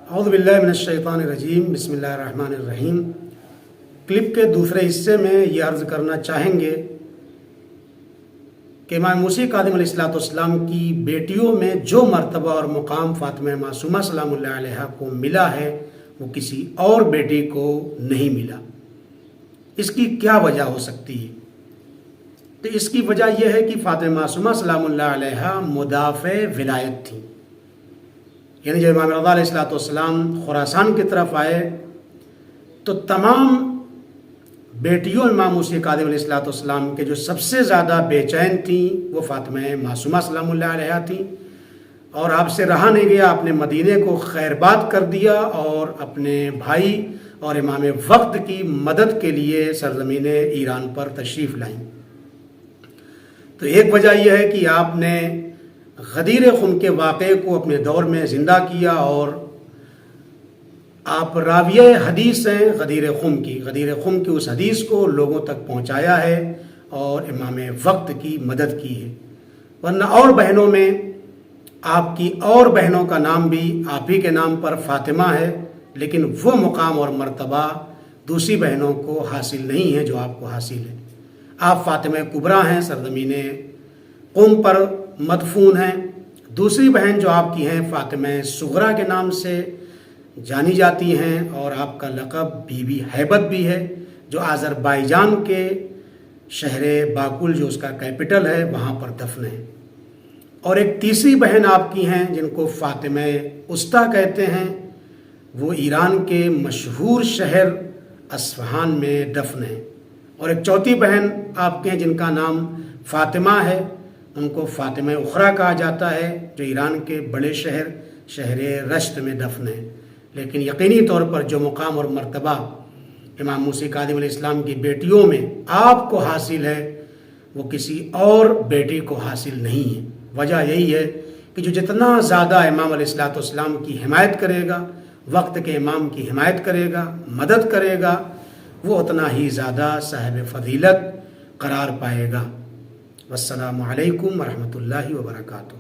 اعوذ باللہ من الشیطان الرجیم، بسم اللہ الرحمن الرحیم۔ کلپ کے دوسرے حصے میں یہ عرض کرنا چاہیں گے کہ امام موسی کاظم علیہ السلام کی بیٹیوں میں جو مرتبہ اور مقام فاطمہ معصومہ سلام اللہ علیہا کو ملا ہے وہ کسی اور بیٹی کو نہیں ملا۔ اس کی کیا وجہ ہو سکتی ہے؟ تو اس کی وجہ یہ ہے کہ فاطمہ معصومہ سلام اللہ علیہا مدافع ولایت تھیں، یعنی جب امام رضا علیہ السلام خراسان کی طرف آئے تو تمام بیٹیوں امام موسی کاظم علیہ السلام کے جو سب سے زیادہ بے چین تھیں وہ فاطمہ معصومہ سلام اللہ علیہا تھیں، اور آپ سے رہا نہیں گیا، آپ نے مدینے کو خیرباد کر دیا اور اپنے بھائی اور امام وقت کی مدد کے لیے سرزمین ایران پر تشریف لائیں۔ تو ایک وجہ یہ ہے کہ آپ نے غدیر خم کے واقعے کو اپنے دور میں زندہ کیا، اور آپ راویہ حدیث ہیں غدیر خم کی اس حدیث کو لوگوں تک پہنچایا ہے اور امام وقت کی مدد کی ہے۔ ورنہ اور بہنوں میں آپ کی اور بہنوں کا نام بھی آپ ہی کے نام پر فاطمہ ہے، لیکن وہ مقام اور مرتبہ دوسری بہنوں کو حاصل نہیں ہے جو آپ کو حاصل ہے۔ آپ فاطمہ کبریٰ ہیں، سرزمین قم پر مدفون ہیں۔ دوسری بہن جو آپ کی ہیں فاطمہ صغریٰ کے نام سے جانی جاتی ہیں، اور آپ کا لقب بی بی ہیبت بھی ہے، جو آذربائیجان کے شہر باکول جو اس کا کیپٹل ہے وہاں پر دفن ہے۔ اور ایک تیسری بہن آپ کی ہیں جن کو فاطمہ وسطیٰ کہتے ہیں، وہ ایران کے مشہور شہر اصفہان میں دفن ہے۔ اور ایک چوتھی بہن آپ کے ہیں جن کا نام فاطمہ ہے، ان کو فاطمہ اخریٰ کہا جاتا ہے، جو ایران کے بڑے شہر رشت میں دفن ہے۔ لیکن یقینی طور پر جو مقام اور مرتبہ امام موسی کاظم علیہ السلام کی بیٹیوں میں آپ کو حاصل ہے وہ کسی اور بیٹی کو حاصل نہیں ہے۔ وجہ یہی ہے کہ جو جتنا زیادہ امام علیہ السلام کی حمایت کرے گا، وقت کے امام کی حمایت کرے گا، مدد کرے گا، وہ اتنا ہی زیادہ صاحب فضیلت قرار پائے گا۔ والسلام علیکم ورحمۃ اللہ وبرکاتہ۔